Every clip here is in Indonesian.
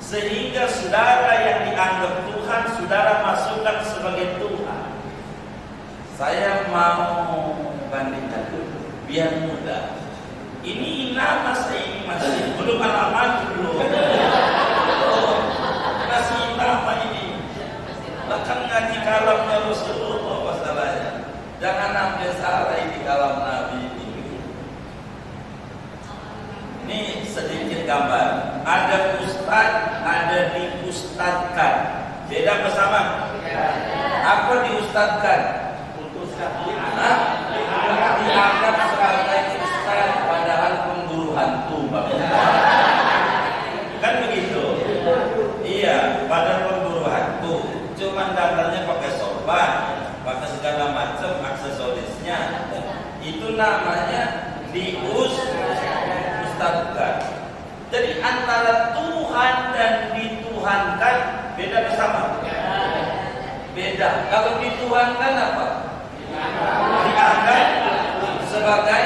Sehingga saudara yang dianggap Tuhan, saudara masukkan sebagai Tuhan. Saya mau bandingkan dulu, biar mudah. Ini nama saya ini masih belum alamat dulu. Masih nama ini. Bahkan ngaji kalamnya Rasulullah masalahnya. Jangan ambil salah ini kalam Nabi ini. Ini sedikit gambar. Ada ustaz, ada diustadkan. Beda apa sama? Apa diustadkan? Dianggap sebagai ustaz padahal pemburu hantu, kan begitu? Iya, padahal pemburu hantu. Cuman datangnya pakai sorban, pakai segala macam aksesorisnya. Itu namanya diustadkan. Jadi antara Tuhan dan dituhankan beda bersama. Beda. Kalau dituhankan apa? Dianggap sebagai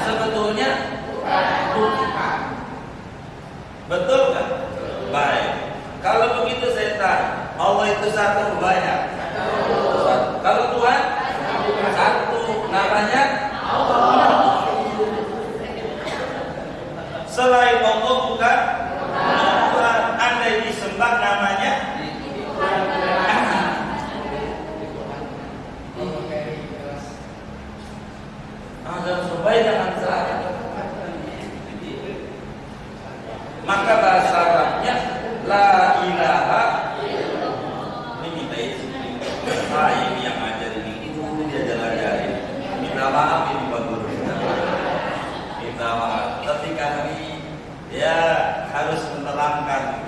sebetulnya Tuhan. Betul kan? Baik. Kalau begitu saya tanya, Allah itu satu banyak? Satu. Kalau Tuhan satu, namanya Allah. Selain Allah bukan Tuhan. Anda disembah namanya supaya jangan salah. Maka bahasa Arabnya la ilaha illallah. Ini kita isi. Ini yang ajar ini guru dia ajarin. Minta maaf ini Pak Guru. Minta maaf. Tapi kami ya harus menerangkan.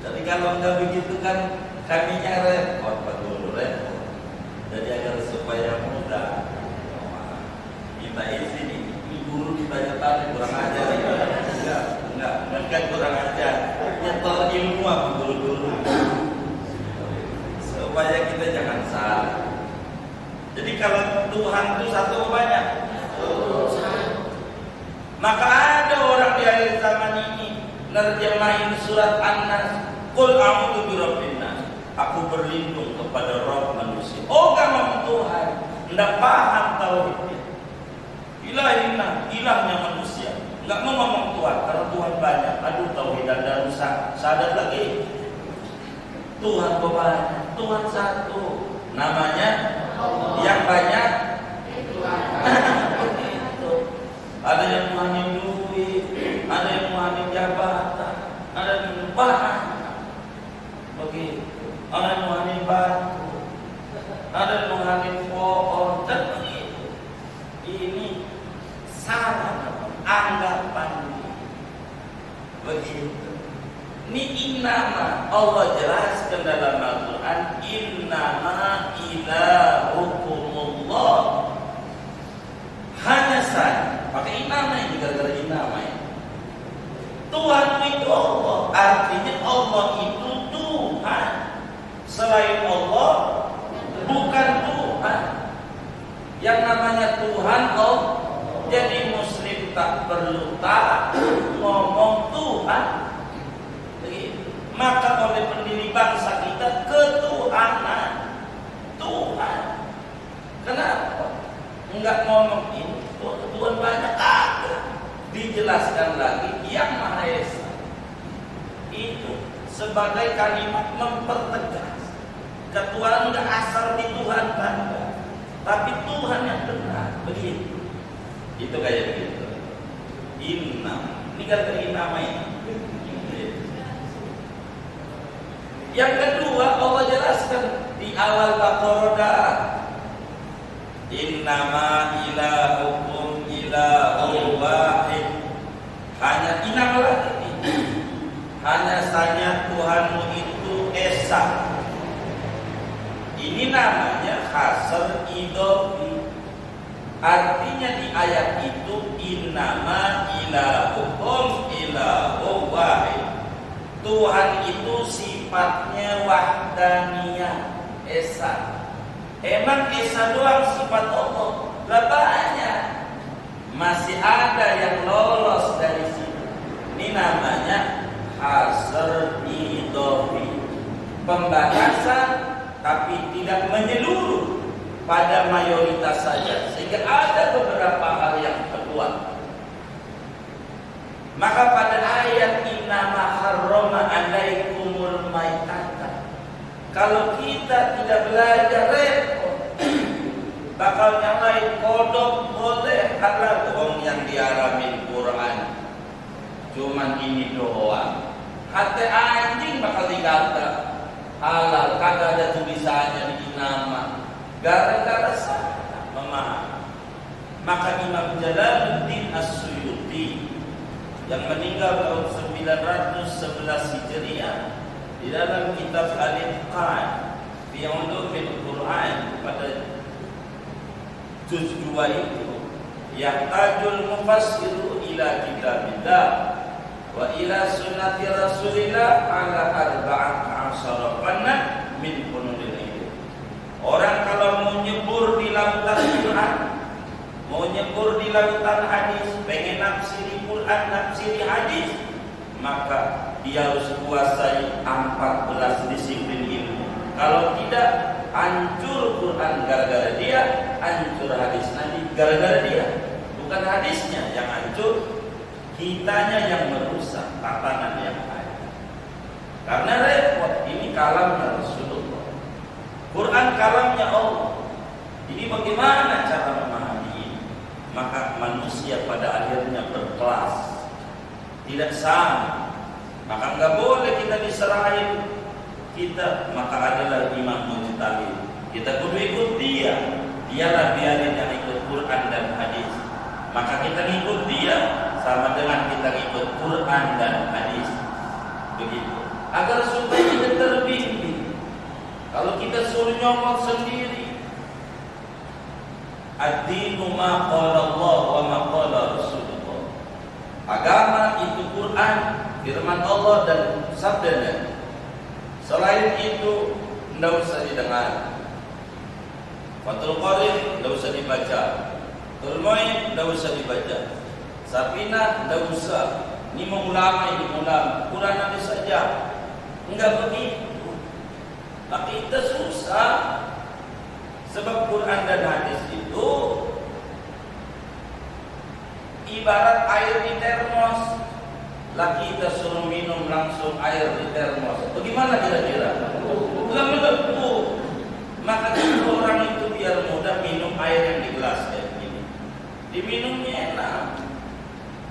Jadi kalau enggak begitu kan kaminya repot Pak Guru, repot. Jadi agar supaya mudah. Kita isi nih, guru kita tadi kurang ajar ya. Enggak kurang ajar. Nyetor ilmu apa guru-guru. Supaya kita jangan salah. Jadi kalau Tuhan itu satu banyak. Maka ada orang di akhir zaman ini nerjemahin surat An-Nas, Qul a'udzu birabbin nas. Aku berlindung kepada Rabb manusia. Oh, gak mau Tuhan. Enggak paham tauhidnya. Ilahina, ilahnya manusia. Enggak mau ngomong Tuhan, karena Tuhan banyak. Aduh, tauhid Anda rusak. Sadar lagi. Tuhan kok banyak? Tuhan satu. Namanya Allah. Yang banyak ada yang muhanin duit, ada yang muhanin jabatan, ada yang banyak. Begitu. Ada yang muhanin batu, ada yang muhanin pohon, dan begitu. Ini salah anggapan begitu. Ini innama Allah jelaskan dalam Al-Quran, innama ilahukumullah. Hanya saja pakai innama ini gara-gara innama ini. Tuhan itu Allah, artinya Allah itu Tuhan. Selain Allah bukan Tuhan. Yang namanya Tuhan Allah. Jadi Muslim tak perlu tak ngomong Tuhan. Begitu. Maka oleh pendiri bangsa kita ketuhanan Tuhan. Kenapa? Enggak ngomong ini Tuhan banyak ada. Dijelaskan lagi yang Maha Esa. Itu sebagai kalimat mempertegas. Ketuhanan enggak asal dituhankan, tapi Tuhan yang benar. Begitu. Itu kayak begitu. Inna, ini gara-gara innama ini. Yang kedua Allah jelaskan di awal Baqarah, innama ilahukum ilahun wahid. Hanya innama lagi. Hanya saja Tuhanmu itu Esa. Ini namanya hasr idhofi. Artinya di ayat itu innama ilahukum ilahun wahid. Tuhan itu sifatnya wahdaniyah, Esa. Emang Esa doang sifat Allah? Lah banyak. Masih ada yang lolos dari sini. Ini namanya hasr pembatasan tapi tidak menyeluruh pada mayoritas saja, sehingga ada beberapa hal yang terbuat. Maka pada ayat innama harrama alaikumul maitata, kalau kita tidak belajar repot, bakal nyalain kodok boleh halal dong yang diaramin Quran. Cuman ini doang. Hati anjing bakal dikata halal, kagak ada tulisannya di nama. Gara-gara salah memahami. Maka Imam Jalaluddin As-Suyuti yang meninggal tahun 911 Hijriah di dalam kitab Al-Itqan fi Ulumil Quran pada juz 2 itu, yahtajul mufassiru ila kitabillah wa ila sunnati Rasulillah ala arba'at asyara fannan min fununil ilm. Orang kalau mau nyebur di lautan Quran, mau nyebur di lautan hadis, pengen nafsiri Quran, nafsiri hadis, maka dia harus kuasai 14 disiplin ilmu. Kalau tidak, hancur Quran gara-gara dia, hancur hadis Nabi gara-gara dia. Bukan hadisnya yang hancur, kitanya yang merusak tatanan yang ada. Karena repot, ini kalamnya Rasulullah, Quran kalamnya Allah. Ini bagaimana cara memahami ini? Maka manusia pada akhirnya berkelas, tidak sama. Maka nggak boleh kita diserahin kita, maka adalah imam mujtahid. Kita kudu ikut dia. Dialah biarin yang ikut Quran dan hadis. Maka kita ngikut dia sama dengan kita ikut Quran dan hadis. Begitu. Agar supaya kita terbimbing. Kalau kita suruh nyomot sendiri, ad-dinu ma qala Allah wa ma qala Rasulullah. Agama itu Quran, firman Allah dan sabdanya. Selain itu tidak usah didengar. Fathul Qorib tidak usah dibaca. Tulmuin tidak usah dibaca. Safinah tidak usah. Ini mau ulama, ini ulama. Quran nanti saja. Enggak begitu. Tapi kita susah. Sebab Quran dan hadis itu ibarat air di termos. Lagi kita suruh minum langsung air di termos, bagaimana kira-kira? Enggak melepuh. Maka orang itu biar mudah minum air yang di gelas kayak gini, diminumnya enak.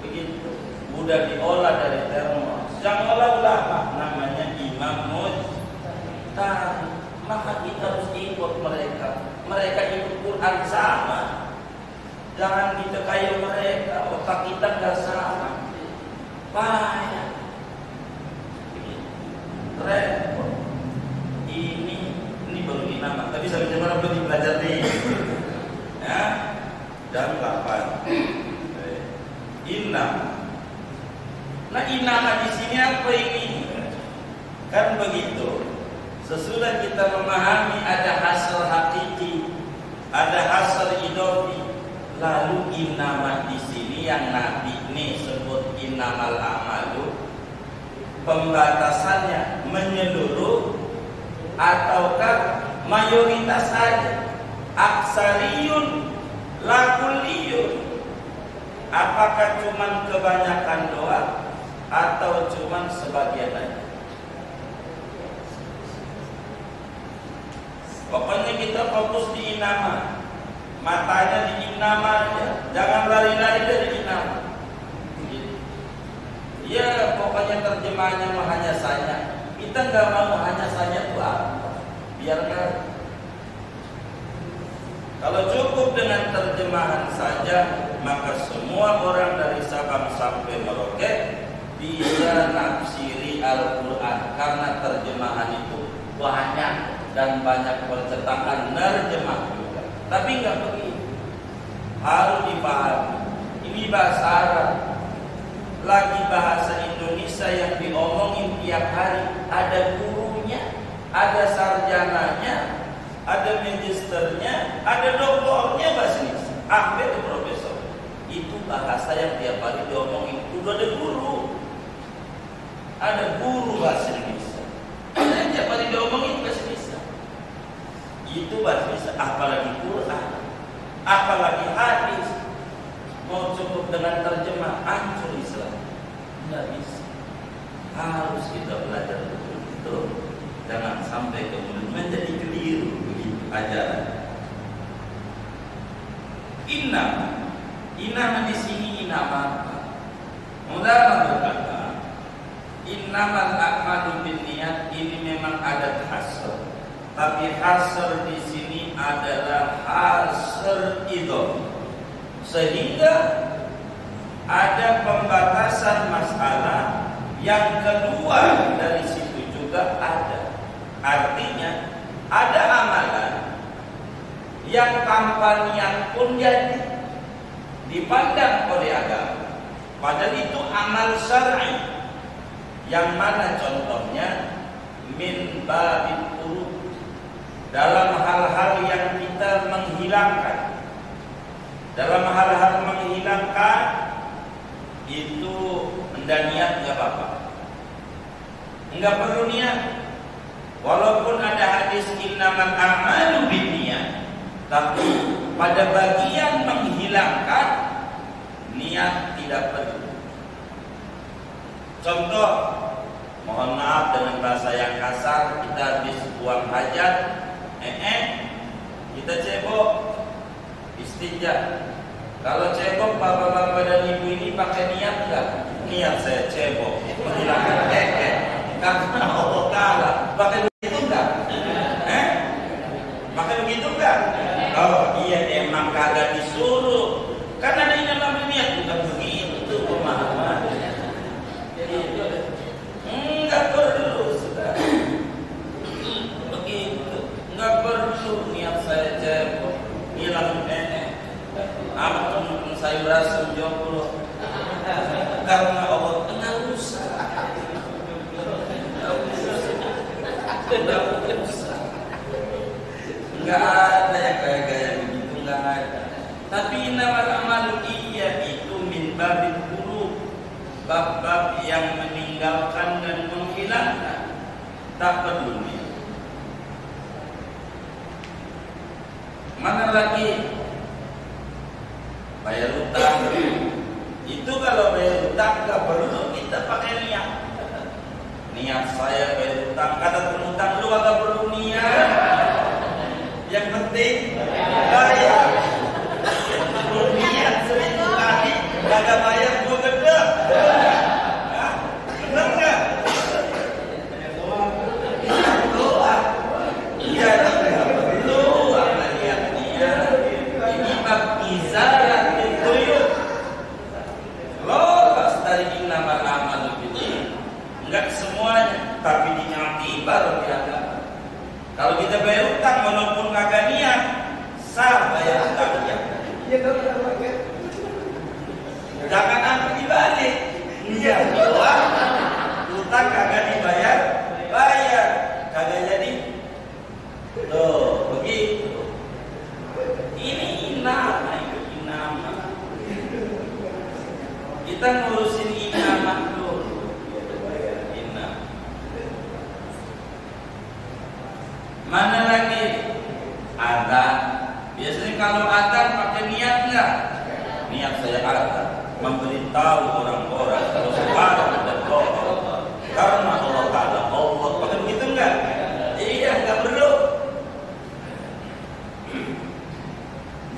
Begitu. Mudah diolah dari termos. Yang olah ulama namanya Imam Mujtahid. Maka kita harus ikut mereka. Mereka ikut Quran sama. Jangan kita kayak mereka. Otak kita nggak sama. Banyak. Repot. Ini baru nama. Tapi sampai jam berapa belum belajar nih? Ya, jam 8. Inam. Nah, inama di sini apa ini? Kan begitu. Sesudah kita memahami ada hasal hakiki, ada hasal idofi, lalu inama di sini yang Nabi ini sebut innamal amalu, pembatasannya menyeluruh ataukah mayoritas saja? Aksariyun lakuliyun. Apakah cuman kebanyakan doa atau cuman sebagian aja? Pokoknya kita fokus di inama, matanya di inama aja, jangan lari-lari dari inama. Ya pokoknya terjemahannya mah hanya saja. Kita nggak mau hanya saja itu apa? Biarkan. Kalau cukup dengan terjemahan saja, maka semua orang dari Sabang sampai Merauke bisa nafsiri Al-Quran karena terjemahan itu banyak. Dan banyak percetakan nerjemah juga. Tapi enggak begitu. Harus dipahami. Ini bahasa Arab. Lagi bahasa Indonesia yang diomongin tiap hari. Ada gurunya, ada sarjananya, ada magisternya, ada doktornya bahasa Indonesia. Hampir profesor. Itu bahasa yang tiap hari diomongin. Udah ada guru. Ada guru bahasa Indonesia. Ada yang tiap hari diomongin. nggak bisa. Harus kita belajar betul-betul. Jangan sampai kemudian menjadi keliru begitu ajaran. Innama di sini innama. Ulama berkata, innamal a'malu binniyat, ini memang ada hasr. Tapi hasr di sini adalah hasr idhaf. Sehingga ada pembatasan masalah yang kedua dari situ juga ada. Artinya ada amalan yang tanpa niat pun jadi dipandang oleh agama. Padahal itu amal syar'i. Yang mana contohnya min babil urut, dalam hal-hal yang kita menghilangkan. Dalam hal-hal menghilangkan itu enggak niat enggak apa-apa. Enggak perlu niat. Walaupun ada hadis innamal a'malu binniyat, tapi pada bagian menghilangkan niat tidak perlu. Contoh, mohon maaf dengan bahasa yang kasar, kita habis buang hajat, kita cebok, istinja. Kalau cebok bapak-bapak dan ibu ini pakai niat enggak? Niat saya cebok, menghilangkan karena Allah Ta'ala. Pakai begitu enggak? Pakai begitu enggak? Oh iya, emang kagak disuruh. Karena ada yang namanya niat, bukan begitu pemahaman. Enggak perlu sudah. Begitu, enggak perlu niat saya cebok, hilang apa teman sayur asem jomblo. Karena Allah enggak usah. Enggak ada yang gaya-gaya begitu, enggak ada. Tapi innamal a'malu iya itu min babil qulub, bab-bab yang meninggalkan dan menghilangkan, tak perlu niat. Mana lagi? Bayar utang. Itu kalau bayar utang enggak perlu kita pakai niat. Niat saya bayar utang, kata penutang lu enggak perlu niat. Yang penting bayar. Perlu niat 1000 kali, kagak bayar gua gedek. Benar enggak? Doa. Iya, perlu apa niat dia. Ini bab izarat tuyuk. Lolos dari innamal a'malu binniyat. Enggak semuanya, tapi dinyatibar di agama. Kalau kita bayar utang walaupun kagak niat, sah bayar utangnya. Jangan sampai dibalik. Iya, utang kagak dibayar, bayar kagak jadi. Tuh, begitu. Ini inama, itu inama. Kita ngurusin inama dulu. Inama. Mana lagi? Adzan. Biasanya kalau adzan pakai niat enggak? Niat saya adzan, memberitahu orang-orang kalau sekarang ada Allah. Karena Allah Ta'ala, Allah pakai begitu enggak? Iya, enggak perlu.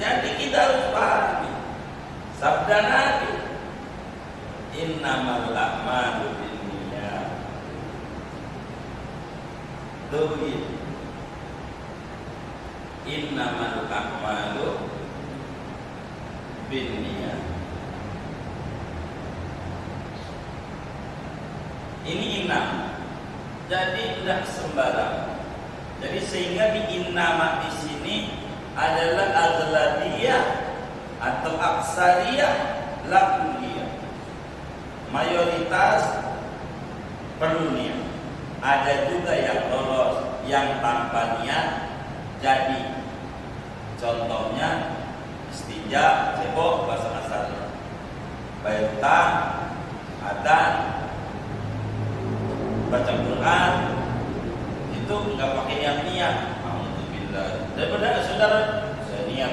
Jadi kita harus pahami sabda Nabi, innamal a'malu binniyat. Tuh gitu. Innamal a'malu binniyat. Ini innam. Jadi tidak sembarang. Jadi sehingga di innama di sini adalah aghlabiyah atau aksariyah lakuliyah. Mayoritas perlu niat. Ada juga yang lolos, yang tanpa niat jadi. Contohnya istinja, cebok, bahasa kasarnya, bayar utang, adzan, baca Quran, itu nggak pakai niat. Alhamdulillah. Daripada saudara saya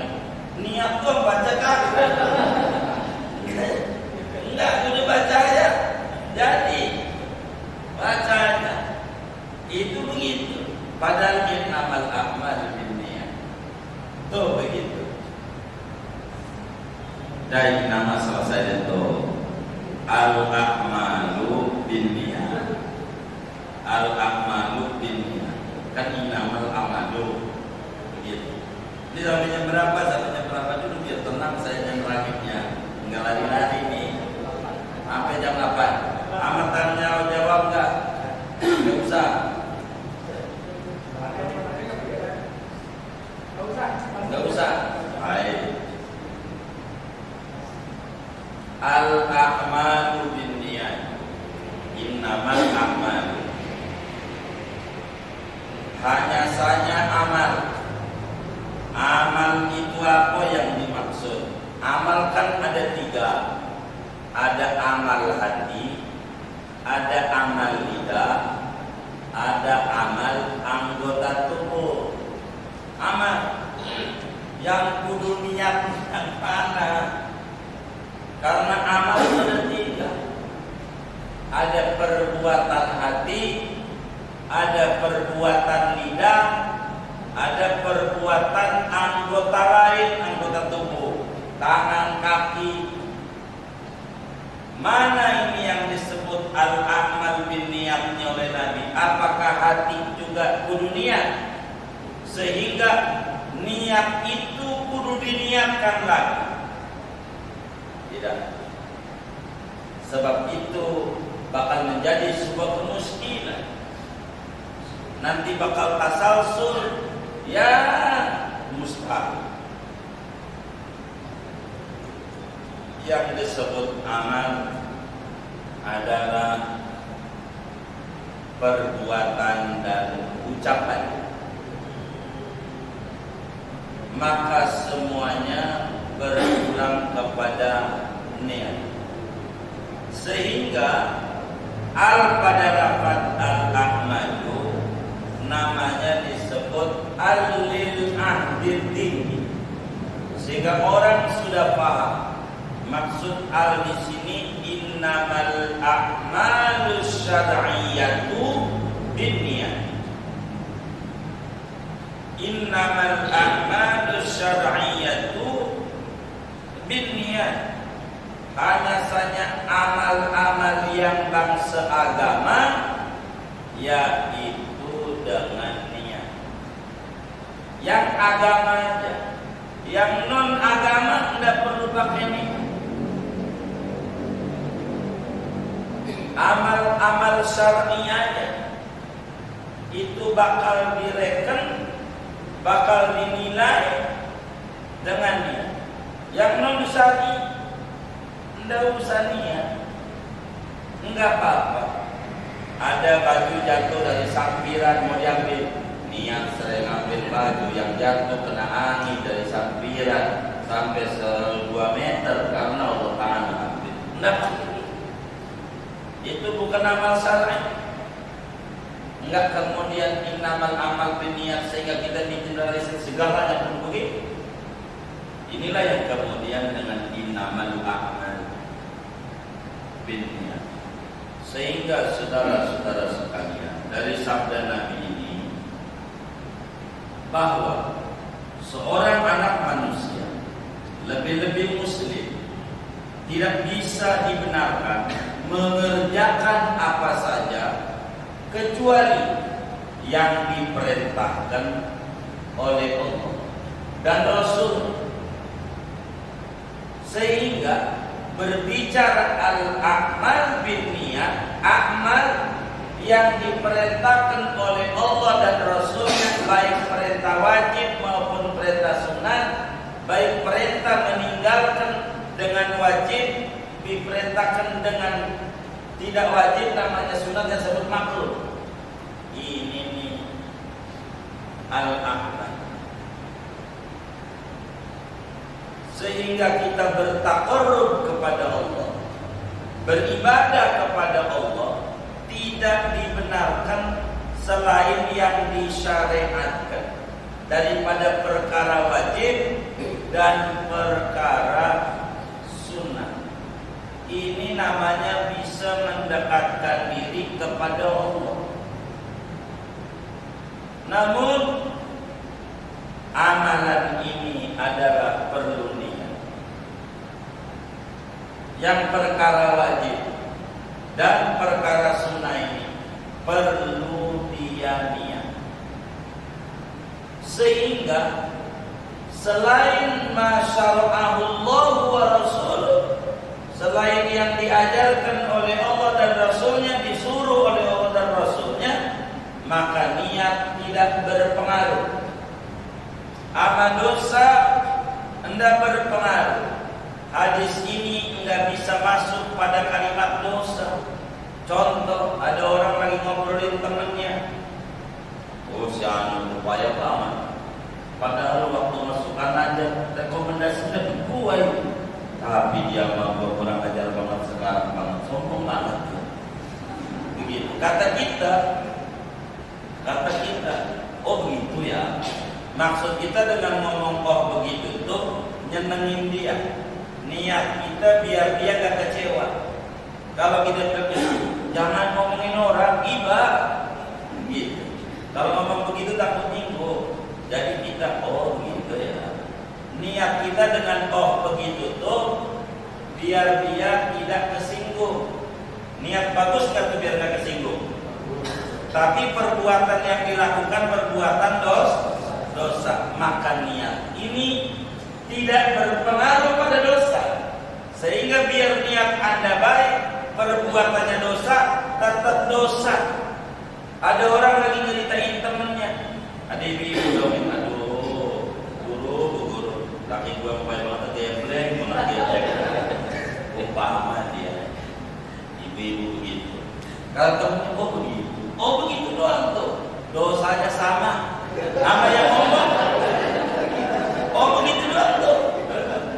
niat tuh baca kagak. Enggak, udah baca aja. Padahal innamal a'malu binniyat. Tuh begitu. Dari nama selesai itu al-a'malu binniyat. Al-a'malu binniyat. Kan innamal a'malu begitu. Ini sampai jam berapa dulu biar tenang saya yang rakitnya. Enggak lari-lari nih. Sampai jam 8. Amatannya jawab enggak? Enggak usah. Enggak usah. Baik. Al-a'malu binniyat. Innamal a'malu. Hanya saja amal. Amal itu apa yang dimaksud? Amal kan ada 3. Ada amal hati, ada amal lidah, ada amal anggota tubuh. Amal yang kudu niat yang mana? Karena amal ada 3. Ada perbuatan hati, ada perbuatan lidah, ada perbuatan anggota lain, anggota tubuh, tangan, kaki. Mana ini yang disebut al-a'mal binniyatnya oleh Nabi? Apakah hati juga kudu niat? Sehingga niat itu kudu diniatkan lagi? Tidak. Sebab itu bakal menjadi sebuah kemuskilan. Nanti bakal tasalsul, ya mustahil. Yang disebut amal adalah perbuatan dan ucapan. Maka semuanya berulang kepada niat. Sehingga al pada lafaz al-a'malu namanya disebut al-lil ahdid tinggi. Sehingga orang sudah paham maksud al di sini innamal a'malu syar'iyyatu binniyat. Innamal a'malu syar'iyyatu binniyat. Hanya saja amal-amal yang bangsa agama yaitu dengan niat. Yang agama aja, yang non agama tidak perlu pakai niat. Amal-amal syar'i aja itu bakal direken, bakal dinilai dengan niat. Yang non syar'i enggak usah niat, enggak apa-apa. Ada baju jatuh dari sampiran mau diambil, niat sering ambil baju yang jatuh kena angin dari sampiran sampai 2 meter karena Allah Ta'ala ambil. Enggak pakai. Itu bukan amal syar'i. Enggak kemudian innamal amal binniyat sehingga kita digeneralisir segalanya pun begitu. Inilah yang kemudian dengan innamal a'mal binniyat. Sehingga saudara-saudara sekalian, dari sabda Nabi ini bahwa seorang anak manusia, lebih-lebih muslim, tidak bisa dibenarkan mengerjakan apa saja kecuali yang diperintahkan oleh Allah dan Rasul. Sehingga berbicara al-a'mal binniyat, amal yang diperintahkan oleh Allah dan Rasulnya, baik perintah wajib maupun perintah sunat, baik perintah meninggalkan dengan wajib, diperintahkan dengan tidak wajib namanya sunat yang disebut makruh. Ini nih al-a'mal. Sehingga kita bertaqarrub kepada Allah, beribadah kepada Allah, tidak dibenarkan selain yang disyariatkan daripada perkara wajib dan perkara sunnah. Ini namanya bisa mendekatkan diri kepada Allah. Namun amalan ini adalah perlu niat. Yang perkara wajib dan perkara sunnah ini perlu dia niat. Sehingga selain ma syara'ahu Allah wa rasuluh, selain yang diajarkan oleh Allah dan Rasulnya, disuruh oleh Allah dan Rasulnya, maka niat tidak berpengaruh. Amal dosa tidak berpengaruh. Hadis ini tidak bisa masuk pada kalimat dosa. Contoh, ada orang lagi ngobrolin temannya, oh si anu upaya banget, padahal waktu masukkan aja rekomendasinya berbuah, tapi dia mau kurang ajar banget sekarang, banget sombong banget. Begitu kata kita, oh begitu ya. Maksud kita dengan ngomong oh begitu itu nyenengin dia. Niat kita biar dia gak kecewa. Kalau kita terkejut, jangan ngomongin orang, iba gitu. Kalau ngomong begitu takut nyinggung. Jadi kita oh gitu ya. Niat kita dengan oh begitu tuh biar dia tidak kesinggung. Niat bagus kan tuh biar gak kesinggung. Tapi perbuatan yang dilakukan perbuatan dosa, maka niat ini tidak berpengaruh pada dosa. Sehingga biar niat Anda baik, perbuatannya dosa, tetap dosa. Ada orang lagi nyeritain temennya, ada ibu-ibu dongeng, aduh, guru, laki gua kemarin banget geblek, mana geblek, umpama dia, ibu-ibu begitu. Kalau temennya, oh begitu doang tuh, dosanya sama yang ngomong, oh begitu doang tuh,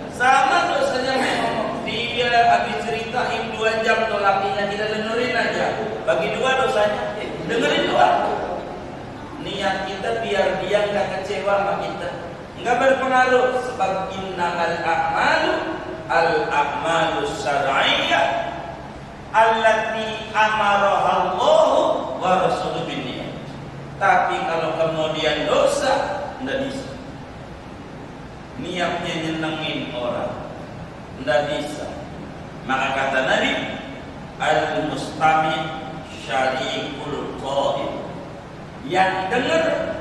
sama dosanya yang ngomong. Dia habis ceritain 2 jam tuh lakinya kita dengerin aja, bagi 2 dosanya. Dengerin doang. Niat kita biar dia nggak kecewa sama kita, nggak berpengaruh. Sebab innamal a'malu syar'iyyah allati amaraha Allah wa rasuluhu binniyat. Tapi kalau kemudian dosa, nggak bisa. Niatnya nyenengin orang, nggak bisa. Maka kata Nabi, al-mustami' syari'ul qaim, yang dengar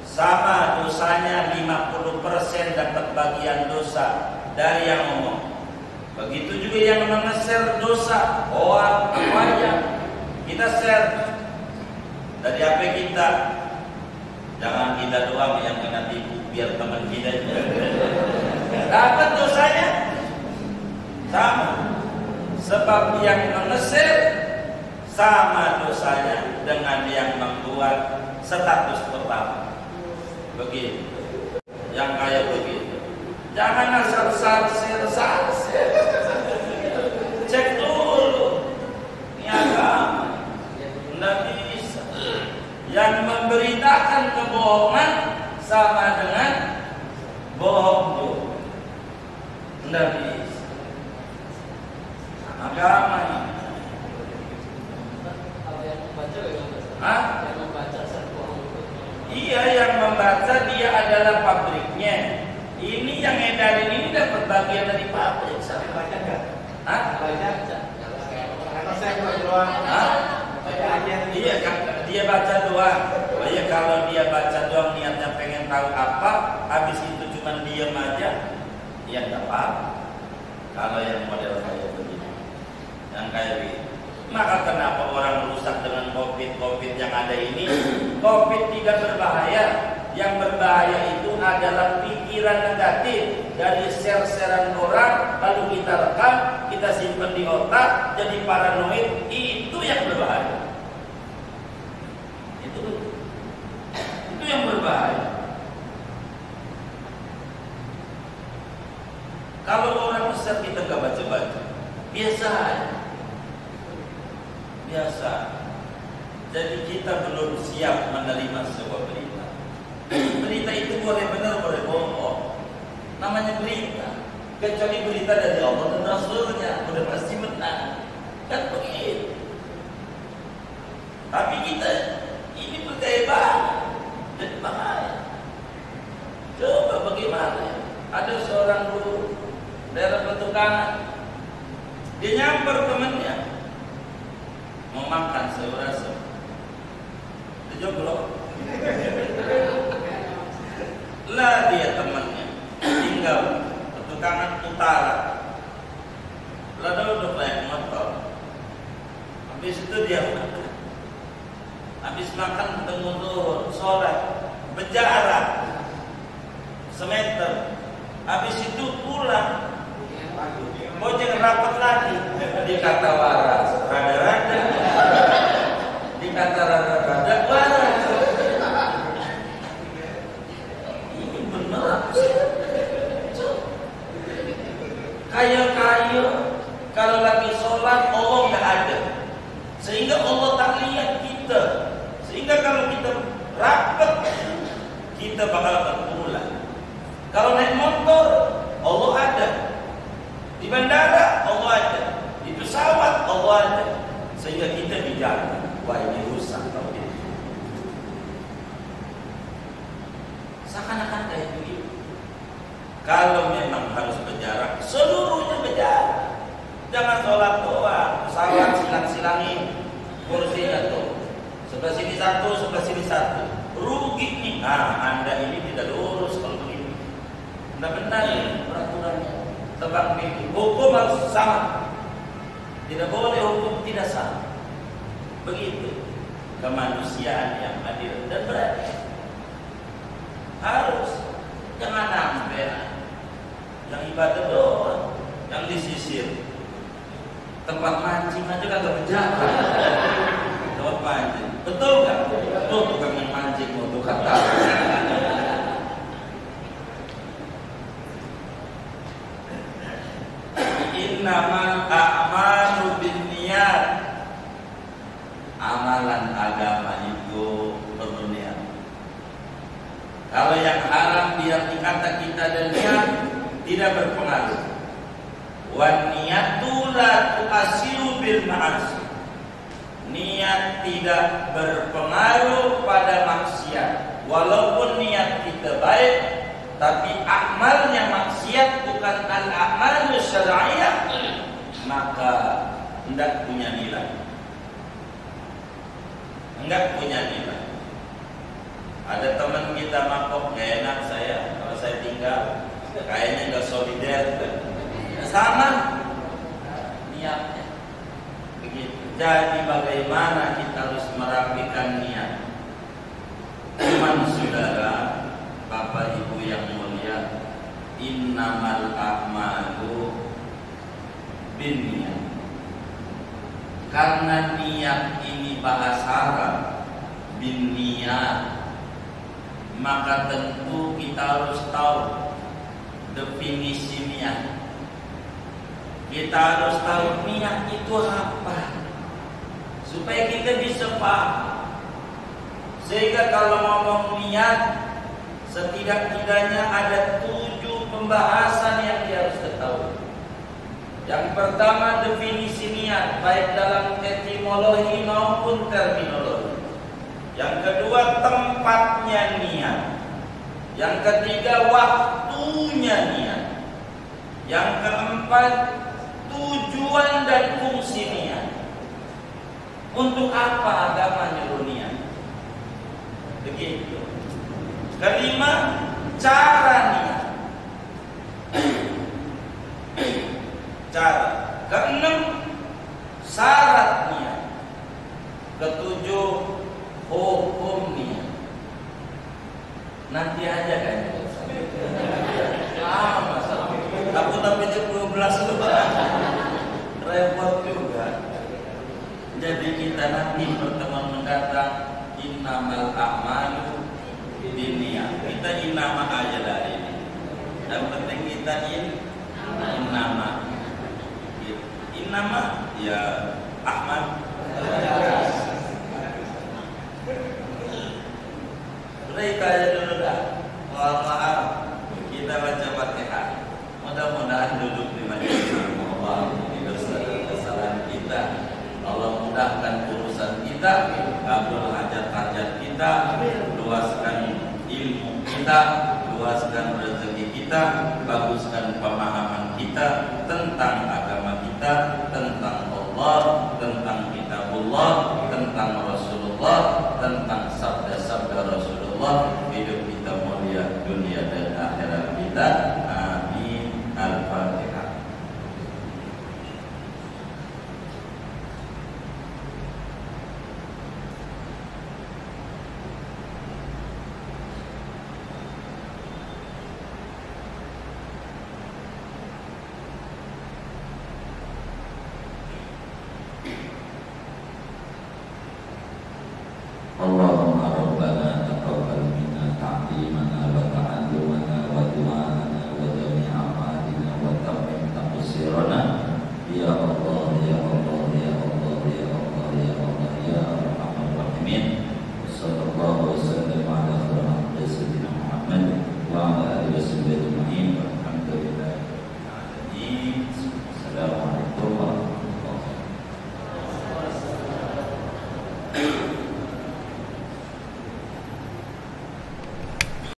sama dosanya 50% dapat bagian dosa dari yang ngomong. Begitu juga yang mengeser dosa, apa aja kita share dari HP kita. Jangan kita doang yang kena tipu, biar teman kita juga dapat dosanya sama. Sebab yang mengeser sama dosanya dengan yang membuat status pertama. Begitu. Yang kayak begitu. Jangan asal sarsir. Cek dulu. Ini agama. Tidak bisa. Yang memberitakan kebohongan sama dengan bohong juga. Tidak bisa. Agama ini. Iya, yang membaca dia adalah pabriknya. Ini yang edarin ini dapat bagian dari pabrik. Saya baca enggak? Karena saya baca doang. Iya, dia baca doang. Oh iya, kalau dia baca doang niatnya pengen tahu apa, habis itu cuma diam aja, ya enggak apa-apa. Kalau yang model kayak begini, yang kayak begini. Maka kenapa orang rusak dengan COVID yang ada ini? COVID tidak berbahaya. Yang berbahaya itu adalah pikiran negatif dari share-sharean orang, lalu kita rekam, kita simpan di otak, jadi paranoid. Itu yang berbahaya. Itu yang berbahaya. Kalau orang besar kita gak baca-baca, biasa aja. Jadi kita belum siap menerima sebuah berita. Berita itu boleh benar, boleh bohong. Namanya berita. Kecuali berita dari Allah dan Rasulnya, udah pasti benar. Kan begitu. Tapi kita ini percaya banget. makan sayur asem. Joglok. Lah dia temannya tinggal petukangan utara. Lalu udah naik motor. Habis itu dia makan. Habis makan ketemu zuhur, sholat, berjarak semeter. Habis itu pulang. Bojeng rapat lagi. Dikata waras, rada-rada. Dikata rada-rada, waras. Ini benar. Kaya-kaya kalau lagi sholat Allah nggak ada, sehingga Allah tak lihat kita. Sehingga kalau kita rapat, kita bakal terpulang. Kalau naik motor, Allah ada. Di bandara Allah ada, di pesawat Allah ada, sehingga kita dijaga. Wah, ini rusak kalau gitu. Seakan-akan kayak begitu. Kalau memang harus berjarak, seluruhnya berjarak. Jangan sholat doang, pesawat silang-silangin kursinya tuh. Sebelah sini satu, sebelah sini satu. Rugi nih. Nah, Anda ini tidak lurus kalau begini. Tidak benar ini peraturannya. Tebak mimpi. Hukum harus sama. Tidak boleh hukum tidak sama. Begitu kemanusiaan yang adil dan beradil. Harus. Jangan sampai yang ibadah doang, yang disisir. Tempat mancing aja kagak berjalan. Tempat mancing. Betul nggak? Betul, tukang yang mancing mau tukang tahu. Innamal a'malu binniyat. Amalan agama itu perlu niat. Kalau yang haram biar dikata kita dan niat tidak berpengaruh. Wan niyatu la tu'asiru bil ma'asi. Niat tidak berpengaruh pada maksiat. Walaupun niat kita baik, tapi amalnya maksiat bukan al-amal syar'iyyah, maka tidak punya nilai. Enggak punya nilai. Ada teman kita mabok, gak enak saya kalau saya tinggal, kayaknya gak solider. Sama niatnya begitu. Jadi bagaimana kita harus merapikan niat? Iman saudara, Bapak Ibu yang mulia, innamal a'malu binniyat. Karena niat ini bahasa Arab, binniyat, maka tentu kita harus tahu definisi niat. Kita harus tahu niat itu apa, supaya kita bisa paham. Sehingga kalau ngomong niat, setidak-tidaknya ada 7 pembahasan yang dia harus ketahui. Yang pertama, definisi niat, baik dalam etimologi maupun terminologi. Yang kedua, tempatnya niat. Yang ketiga, waktunya niat. Yang keempat, tujuan dan fungsi niat. Untuk apa agama nyuruh niat? Begitu. Kelima, cara niat. Cara. Keenam, syarat niat. Ketujuh, hukum niat. Nanti aja kan. Masalah. Aku tapi 12 lu repot juga. Jadi kita nanti pertemuan mendatang innamal a'malu binniyat. Kita innama aja dari ini. Yang penting kita innama. Innama ya Ahmad. Mereka aja dulu dah. Mohon maaf, kita baca Fatihah. Mudah-mudahan duduk di majelis Allah ini kesalahan kita. Allah mudahkan urusan kita, kabul hajat-hajat kita, luaskan ilmu kita, luaskan rezeki kita, baguskan pemahaman kita tentang agama kita, tentang Allah, tentang kitabullah. Allah, tentang Rasulullah, tentang sabda-sabda Rasulullah,